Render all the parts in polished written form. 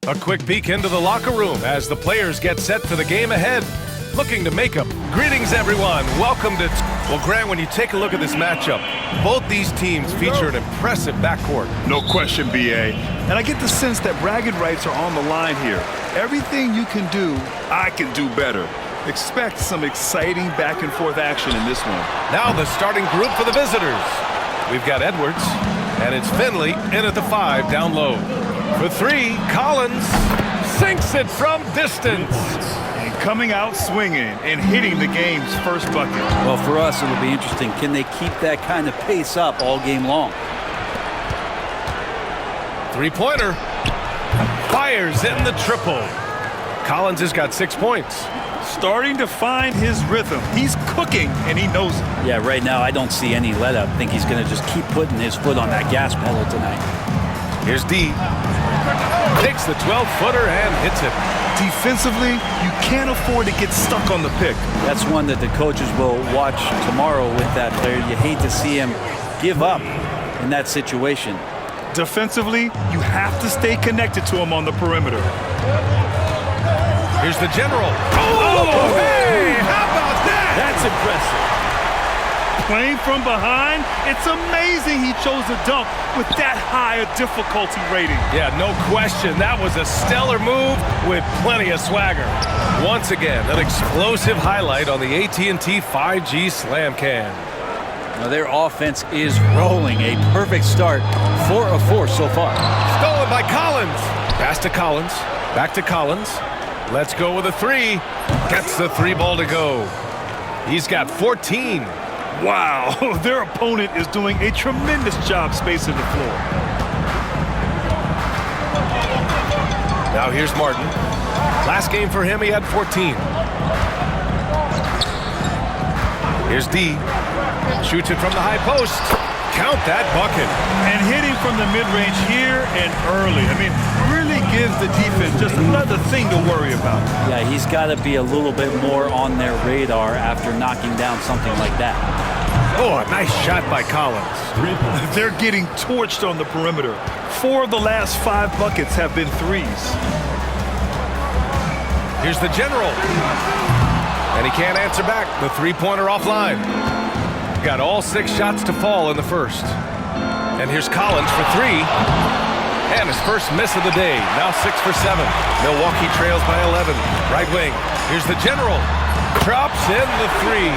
A quick peek into the locker room as the players get set for the game ahead. Looking to make up. Greetings, everyone. Welcome to... Well, Grant, when you take a look at this matchup, both these teams feature an impressive backcourt. No question, B.A. And I get the sense that bragging rights are on the line here. Everything you can do, I can do better. Expect some exciting back-and-forth action in this one. Now the starting group for the visitors. We've got Edwards, and it's Finley in at the 5 down low. For 3, Collins sinks it from distance. And coming out swinging and hitting the game's first bucket. Well, for us, it'll be interesting. Can they keep that kind of pace up all game long? Three-pointer. Fires in the triple. Collins has got 6 points. Starting to find his rhythm. He's cooking, and he knows it. Yeah, right now I don't see any let up. I think he's going to just keep putting his foot on that gas pedal tonight. Here's D. Takes the 12-footer and hits it. Defensively, you can't afford to get stuck on the pick. That's one that the coaches will watch tomorrow with that player. You hate to see him give up in that situation. Defensively, you have to stay connected to him on the perimeter. Here's the general. Oh, hey, how about that? That's impressive. Playing from behind, it's amazing he chose to dunk with that high a difficulty rating. Yeah, no question. That was a stellar move with plenty of swagger. Once again, an explosive highlight on the AT&T 5G Slam Can. Now their offense is rolling. A perfect start. 4 of 4 so far. Stolen by Collins. Pass to Collins. Back to Collins. Let's go with a 3. Gets the 3 ball to go. He's got 14. Wow, their opponent is doing a tremendous job spacing the floor. Now here's Martin. Last game for him, he had 14. Here's D. Shoots it from the high post. Count that bucket. And hitting from the mid-range here and early. I mean, really gives the defense just another thing to worry about. Yeah, he's got to be a little bit more on their radar after knocking down something like that. Oh, a nice shot by Collins. They're getting torched on the perimeter. 4 of the last 5 buckets have been threes. Here's the general. And he can't answer back. The three-pointer offline. Got all 6 shots to fall in the first. And here's Collins for 3. And his first miss of the day. Now 6 for 7. Milwaukee trails by 11. Right wing. Here's the general. Drops in the 3.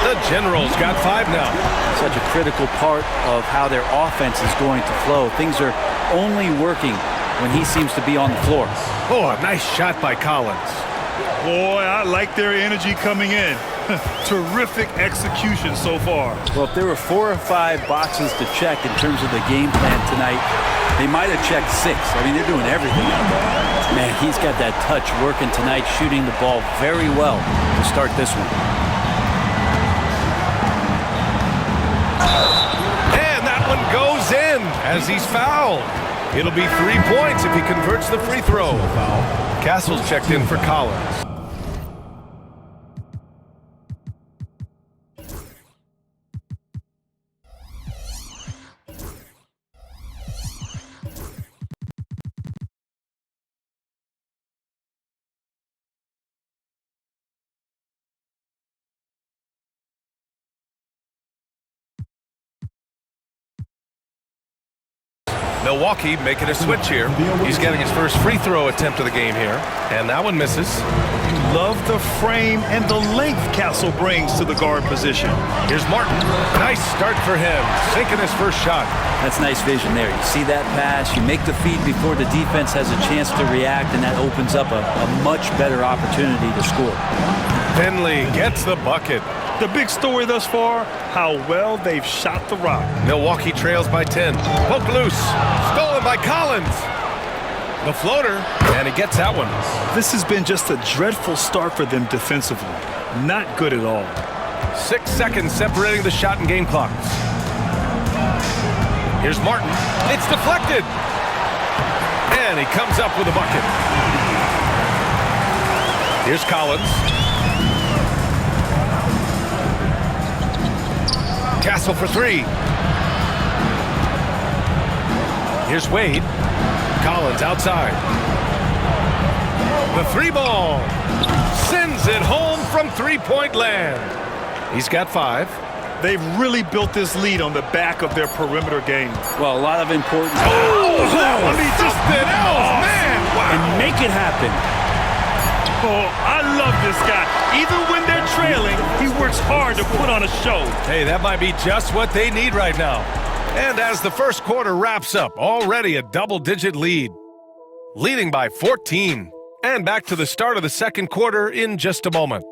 The general's got 5 now. Such a critical part of how their offense is going to flow. Things are only working when he seems to be on the floor. Oh, a nice shot by Collins. Boy, I like their energy coming in. Terrific execution so far. Well, if there were 4 or 5 boxes to check in terms of the game plan tonight, they might have checked 6. I mean, they're doing everything out there. Man, he's got that touch working tonight, shooting the ball very well to start this one. And that one goes in as he's fouled. It'll be 3 points if he converts the free throw. Castle's checked in for Collins. Milwaukee making a switch here. He's getting his first free throw attempt of the game here. And that one misses. Love the frame and the length Castle brings to the guard position. Here's Martin. Nice start for him. Sinking his first shot. That's nice vision there. You see that pass, you make the feed before the defense has a chance to react, and that opens up a much better opportunity to score. Finley gets the bucket. The big story thus far, how well they've shot the rock. Milwaukee trails by 10. Poke loose. Stolen by Collins. The floater, and he gets that one. This has been just a dreadful start for them defensively. Not good at all. 6 seconds separating the shot and game clocks. Here's Martin. It's deflected. And he comes up with a bucket. Here's Collins. Castle for 3. Here's Wade. Collins outside. The three ball. Sends it home from three-point land. He's got 5. They've really built this lead on the back of their perimeter game. Well, a lot of important. I mean, just something else, man. Wow. And make it happen. Oh, I love this guy. Even when they're trailing, he works hard to put on a show. Hey, that might be just what they need right now. And as the first quarter wraps up, already a double-digit lead. Leading by 14. And back to the start of the second quarter in just a moment.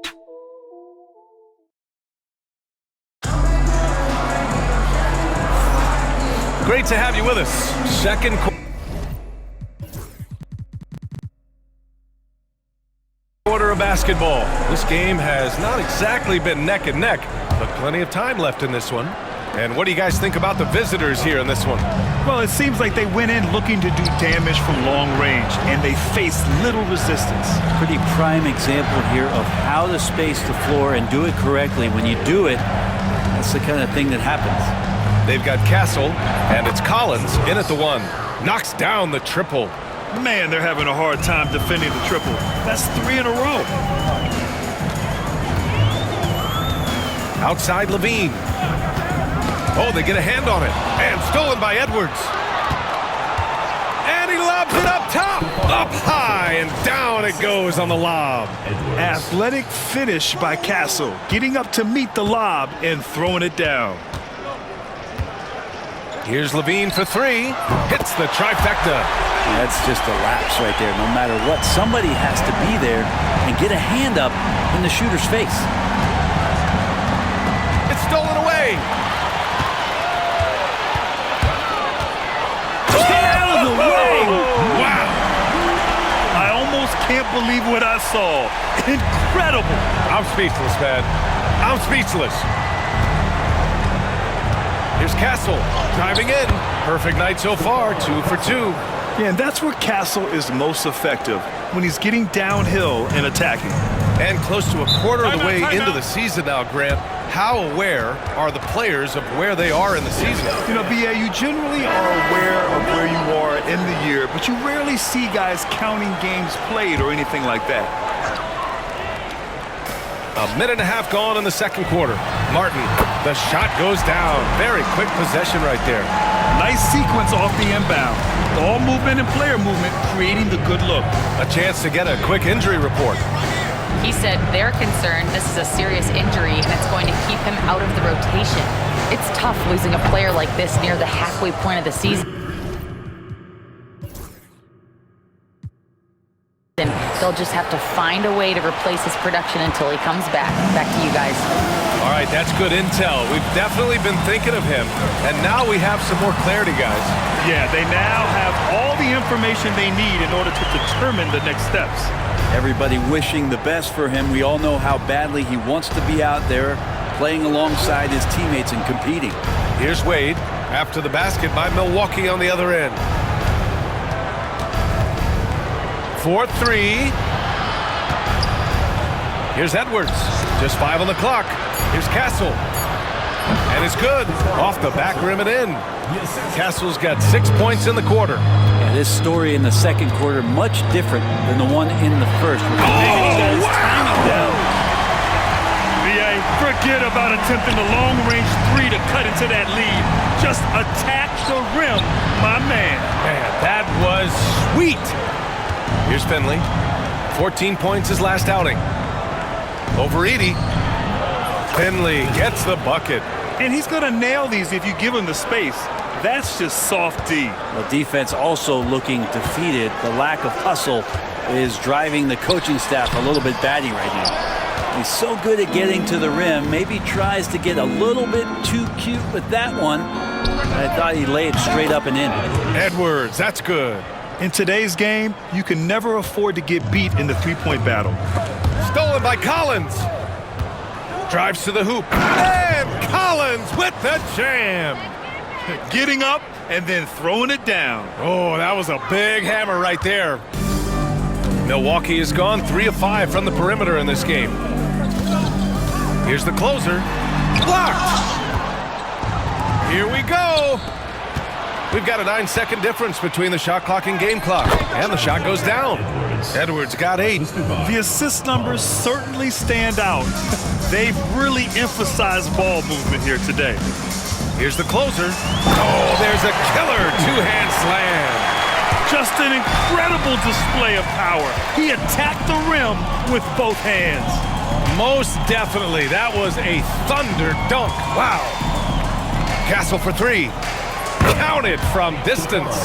Great to have you with us. Second quarter of basketball. This game has not exactly been neck and neck, but plenty of time left in this one. And what do you guys think about the visitors here in this one? Well, it seems like they went in looking to do damage from long range, and they faced little resistance. Pretty prime example here of how to space the floor and do it correctly. When you do it, that's the kind of thing that happens. They've got Castle, and it's Collins in at the 1. Knocks down the triple. Man, they're having a hard time defending the triple. That's 3 in a row. Outside Levine. Oh, they get a hand on it. And stolen by Edwards. And he lobs it up top. Up high, and down it goes on the lob. Athletic finish by Castle, getting up to meet the lob and throwing it down. Here's Levine for 3. Hits the trifecta. That's just a lapse right there. No matter what, somebody has to be there and get a hand up in the shooter's face. It's stolen away. Wow! I almost can't believe what I saw. Incredible! I'm speechless, man. I'm speechless. Here's Castle driving in. Perfect night so far, 2 for 2. Yeah, and that's where Castle is most effective, when he's getting downhill and attacking. And close to a quarter of the way into the season now, Grant. How aware are the players of where they are in the season? You know, B.A., you generally are aware of where you are in the year, but you rarely see guys counting games played or anything like that. A minute and a half gone in the second quarter. Martin, the shot goes down. Very quick possession right there. Nice sequence off the inbound. Ball movement and player movement creating the good look. A chance to get a quick injury report. He said they're concerned this is a serious injury and it's going to keep him out of the rotation. It's tough losing a player like this near the halfway point of the season. They'll just have to find a way to replace his production until he comes back. Back to you guys. All right, that's good intel. We've definitely been thinking of him, and now we have some more clarity, guys. Yeah, they now have all the information they need in order to determine the next steps. Everybody wishing the best for him. We all know how badly he wants to be out there playing alongside his teammates and competing. Here's Wade after the basket by Milwaukee on the other end. 4-3. Here's Edwards. Just 5 on the clock. Here's Castle. And it's good. Off the back rim and in. Castle's got 6 points in the quarter. Yeah, this story in the second quarter much different than the one in the first. B.A., forget about attempting the long-range 3 to cut into that lead. Just attack the rim, my man. Man, that was sweet. Here's Finley. 14 points his last outing. Over Edie. Finley gets the bucket. And he's going to nail these if you give him the space. That's just soft D. The defense also looking defeated. The lack of hustle is driving the coaching staff a little bit batty right now. He's so good at getting to the rim. Maybe tries to get a little bit too cute with that one. I thought he laid it straight up and in. Edwards, that's good. In today's game, you can never afford to get beat in the three-point battle. Stolen by Collins. Drives to the hoop. And Collins with the jam. Getting up and then throwing it down. Oh, that was a big hammer right there. Milwaukee has gone 3 of 5 from the perimeter in this game. Here's the closer. Blocked. Here we go. We've got a 9-second difference between the shot clock and game clock, and the shot goes down. Edwards got 8. The assist numbers certainly stand out. They've really emphasized ball movement here today. Here's the closer. Oh, there's a killer two-hand slam. Just an incredible display of power. He attacked the rim with both hands. Most definitely. That was a thunder dunk. Wow. Castle for 3. Counted from distance.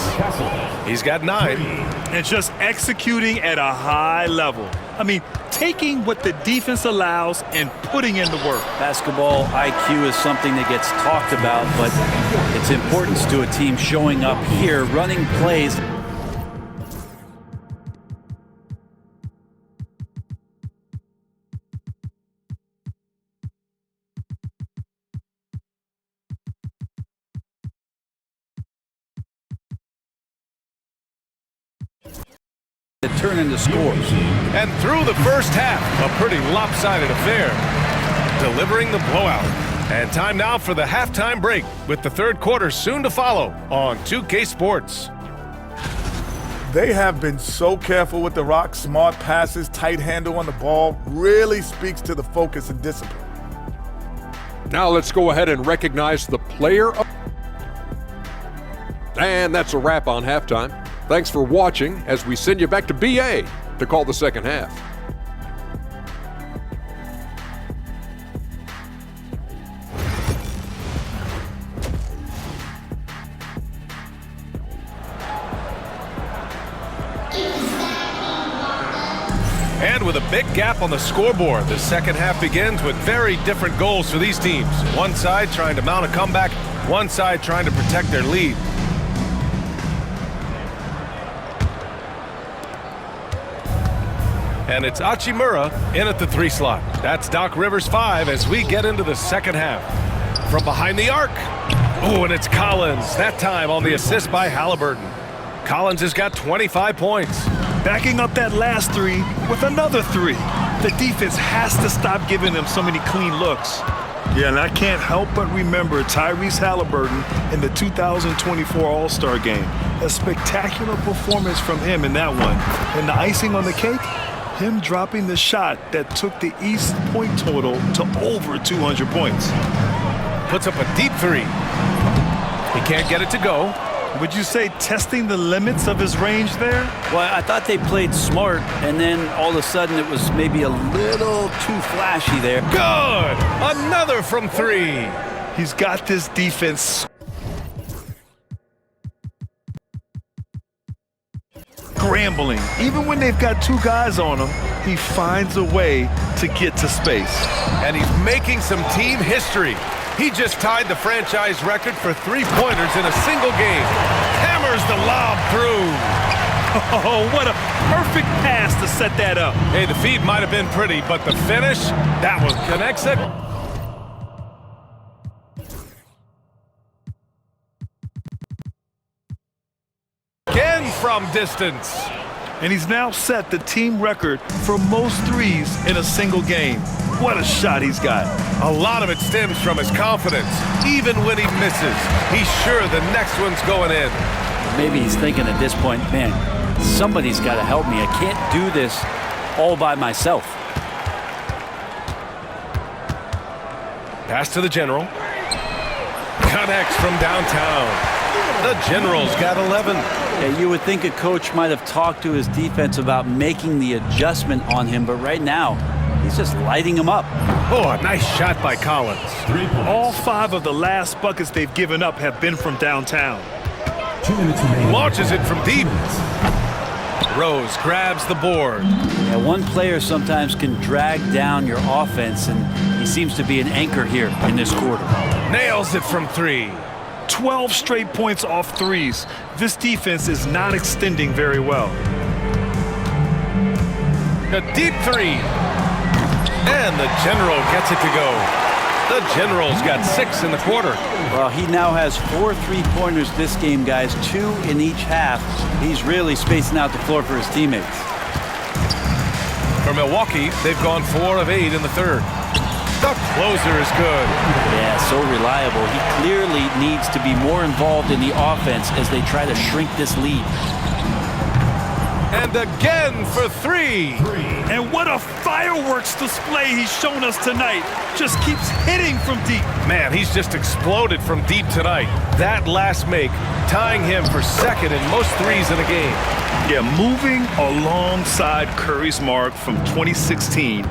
He's got 9. And just executing at a high level. I mean, taking what the defense allows and putting in the work. Basketball IQ is something that gets talked about, but its importance to a team showing up here, running plays. That turn into scores. And through the first half, a pretty lopsided affair, delivering the blowout. And time now for the halftime break, with the third quarter soon to follow on 2K Sports. They have been so careful with the rock. Smart passes, tight handle on the ball, really speaks to the focus and discipline. Now let's go ahead and recognize the player of... And that's a wrap on halftime. Thanks for watching as we send you back to BA to call the second half. And with a big gap on the scoreboard, the second half begins with very different goals for these teams. One side trying to mount a comeback, one side trying to protect their lead. And it's Hachimura in at the 3 slot. That's Doc Rivers' 5 as we get into the second half. From behind the arc. Oh, and it's Collins, that time on the assist by Halliburton. Collins has got 25 points. Backing up that last 3 with another 3. The defense has to stop giving them so many clean looks. Yeah, and I can't help but remember Tyrese Halliburton in the 2024 All-Star Game. A spectacular performance from him in that one. And the icing on the cake, him dropping the shot that took the East point total to over 200 points. Puts up a deep 3. He can't get it to go. Would you say testing the limits of his range there? Well, I thought they played smart, and then all of a sudden it was maybe a little too flashy there. Good! Another from 3. He's got this defense scrambling. Even when they've got 2 guys on him, he finds a way to get to space. And he's making some team history. He just tied the franchise record for 3-pointers in a single game. Hammers the lob through. Oh, what a perfect pass to set that up. Hey, the feed might have been pretty, but the finish, that one connects it. Again from distance. And he's now set the team record for most threes in a single game. What a shot he's got. A lot of it stems from his confidence. Even when he misses, he's sure the next one's going in. Maybe he's thinking at this point, man, somebody's got to help me. I can't do this all by myself. Pass to the General. Connects from downtown. The General's got 11. Yeah, you would think a coach might have talked to his defense about making the adjustment on him, but right now, he's just lighting him up. Oh, a nice shot by Collins. All 5 of the last buckets they've given up have been from downtown. Launches it from deep. Rose grabs the board. Yeah, one player sometimes can drag down your offense, and he seems to be an anchor here in this quarter. Nails it from 3. 12 straight points off threes. This defense is not extending very well. A deep 3. And the General gets it to go. The General's got 6 in the quarter. Well, he now has 4 3-pointers this game, guys, 2 in each half. He's really spacing out the floor for his teammates. For Milwaukee, they've gone 4 of 8 in the third. The closer is good. Yeah, so reliable. He clearly needs to be more involved in the offense as they try to shrink this lead. And again for three. And what a fireworks display he's shown us tonight. Just keeps hitting from deep. Man, he's just exploded from deep tonight. That last make, tying him for second in most threes in a game. Yeah, moving alongside Curry's mark from 2016.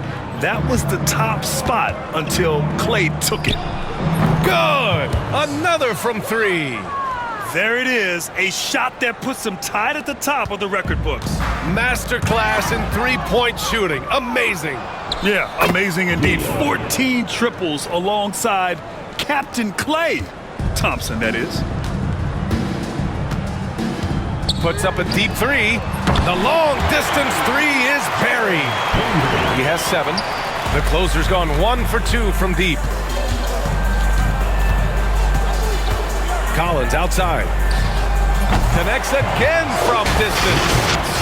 That was the top spot until Klay took it. Good! Another from three. There it is, a shot that puts him tied at the top of the record books. Masterclass in three-point shooting. Amazing. Yeah, amazing indeed. 14 triples alongside Captain Klay Thompson, that is. Puts up a deep three. The long-distance three is buried. He has 7. The closer's gone 1 for 2 from deep. Collins outside. Connects again from distance.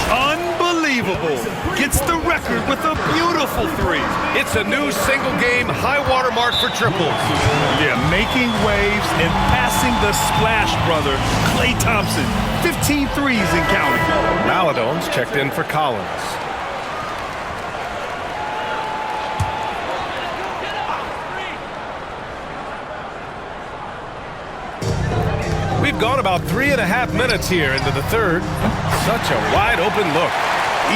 Unbelievable. Gets the record with a beautiful three. It's a new single-game high-water mark for triples. Yeah, making waves and passing the splash brother, Klay Thompson. 15 threes and counting. Maladone's checked in for Collins. We've gone about 3.5 minutes here into the third. Such a wide-open look.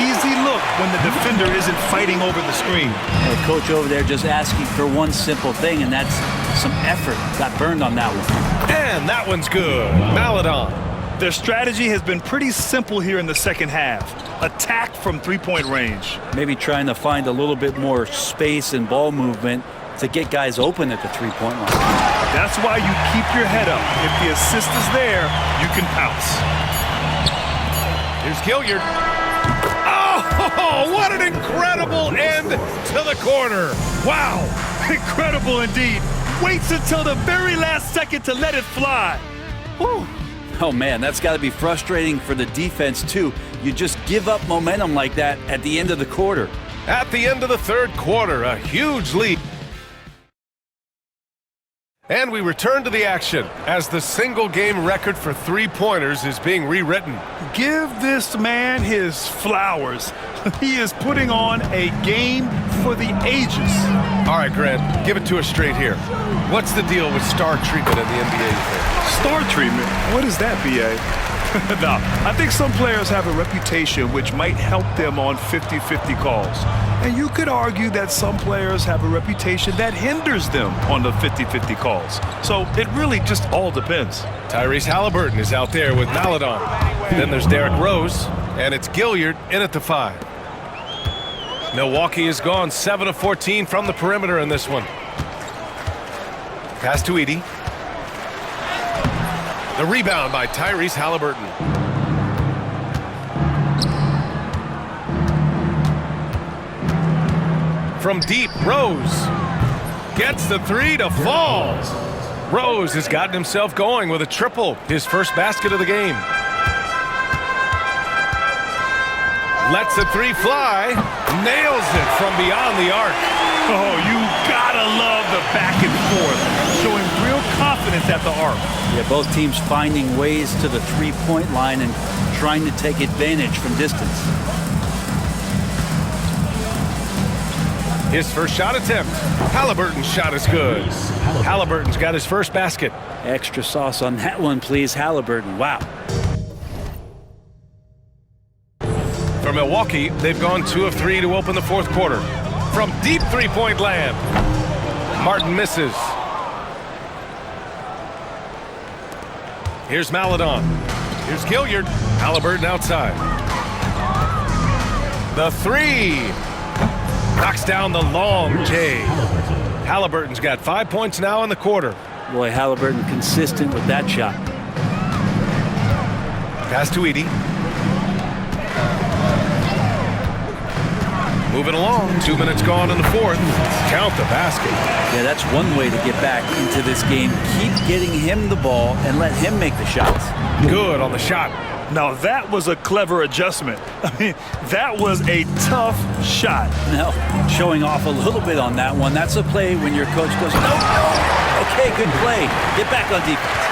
Easy look when the defender isn't fighting over the screen. The coach over there just asking for one simple thing, and that's some effort. Got burned on that one. And that one's good. Maladon. Their strategy has been pretty simple here in the second half. Attack from three-point range. Maybe trying to find a little bit more space and ball movement to get guys open at the three-point line. That's why you keep your head up. If the assist is there, you can pounce. Here's Gilliard. Oh, what an incredible end to the corner. Wow, incredible indeed. Waits until the very last second to let it fly. Whew. Oh, man, that's got to be frustrating for the defense, too. You just give up momentum like that at the end of the quarter. At the end of the third quarter, a huge lead. And we return to the action as the single-game record for three-pointers is being rewritten. Give this man his flowers. He is putting on a game for the ages. All right, Grant, give it to us straight here. What's the deal with star treatment in the NBA? Star treatment? What is that, B.A.? No, I think some players have a reputation which might help them on 50-50 calls. And you could argue that some players have a reputation that hinders them on the 50-50 calls. So it really just all depends. Tyrese Halliburton is out there with Maladon. Then there's Derrick Rose, and it's Gilliard in at the 5. Milwaukee has gone 7 of 14 from the perimeter in this one. Pass to Edey. The rebound by Tyrese Halliburton. From deep, Rose gets the 3 to fall. Rose has gotten himself going with a triple, his first basket of the game. Lets the 3 fly, nails it from beyond the arc. Oh, you gotta love the back and forth, showing real confidence at the arc. Yeah, both teams finding ways to the three-point line and trying to take advantage from distance. His first shot attempt. Halliburton's shot is good. Halliburton's got his first basket. Extra sauce on that one, please, Halliburton. Wow. For Milwaukee, they've gone 2 of 3 to open the fourth quarter. From deep three-point land, Martin misses. Here's Maladon. Here's Gilliard. Halliburton outside. The 3. Knocks down the long J. Halliburton's got 5 points now in the quarter. Boy, Halliburton consistent with that shot. Pass to Edey. Moving along. 2 minutes gone in the fourth. Count the basket. Yeah, that's one way to get back into this game. Keep getting him the ball and let him make the shots. Good on the shot. Now that was a clever adjustment. I mean, that was a tough shot. Now, showing off a little bit on that one. That's a play when your coach goes, no. Okay, good play. Get back on defense.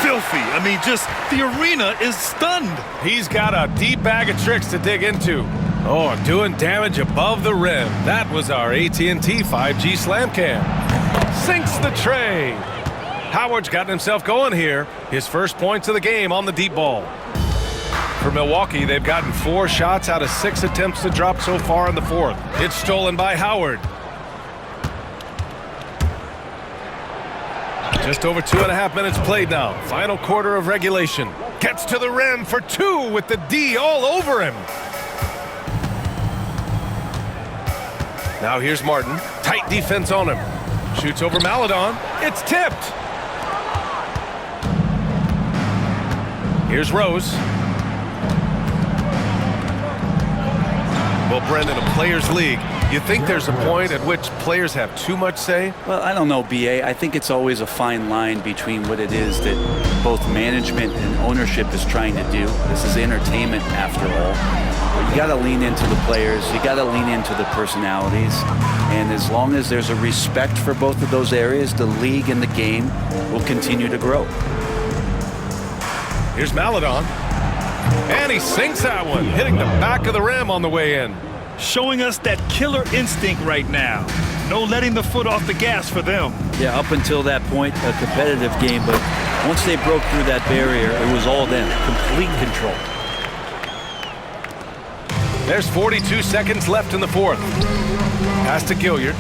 Filthy. I mean, just the arena is stunned. He's got a deep bag of tricks to dig into. Oh, doing damage above the rim. That was our AT&T 5G slam cam. Sinks the tray. Howard's gotten himself going here. His first points of the game on the deep ball. For Milwaukee, they've gotten 4 shots out of 6 attempts to drop so far in the fourth. It's stolen by Howard. Just over 2.5 minutes played now. Final quarter of regulation. Gets to the rim for 2 with the D all over him. Now here's Martin. Tight defense on him. Shoots over Maledon. It's tipped. Here's Rose. Well, Brendan, a players' league. You think there's a point at which players have too much say? Well, I don't know, B.A. I think it's always a fine line between what it is that both management and ownership is trying to do. This is entertainment, after all. But you got to lean into the players. You got to lean into the personalities. And as long as there's a respect for both of those areas, the league and the game will continue to grow. Here's Maledon. And he sinks that one, hitting the back of the rim on the way in. Showing us that killer instinct right now. No letting the foot off the gas for them. Yeah, up until that point, a competitive game. But once they broke through that barrier, it was all them. Complete control. There's 42 seconds left in the fourth. Pass to Gilliard.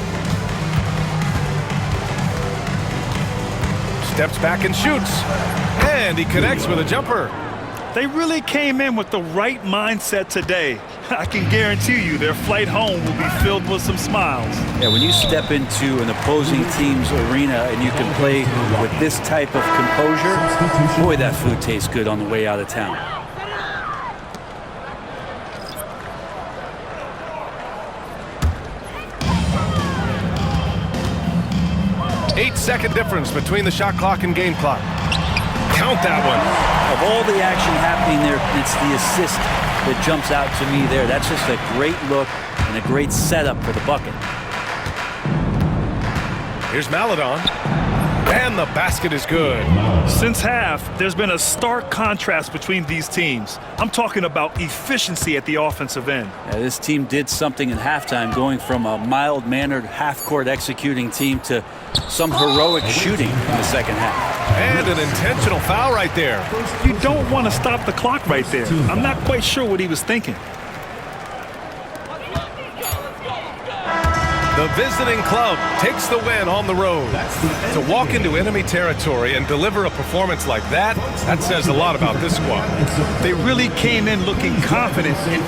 Steps back and shoots. And he connects with a jumper. They really came in with the right mindset today. I can guarantee you their flight home will be filled with some smiles. Yeah, when you step into an opposing team's arena and you can play with this type of composure, boy, that food tastes good on the way out of town. 8-second difference between the shot clock and game clock. Count that one. Of all the action happening there, it's the assist that jumps out to me there. That's just a great look and a great setup for the bucket. Here's Maledon. And the basket is good. Since half, there's been a stark contrast between these teams. I'm talking about efficiency at the offensive end. Yeah, this team did something in halftime, going from a mild-mannered half-court executing team to some heroic shooting in the second half. And an intentional foul right there. You don't want to stop the clock right there. I'm not quite sure what he was thinking. The visiting club takes the win on the road. To walk into enemy territory and deliver a performance like that, that says a lot about this squad. They really came in looking confident and didn't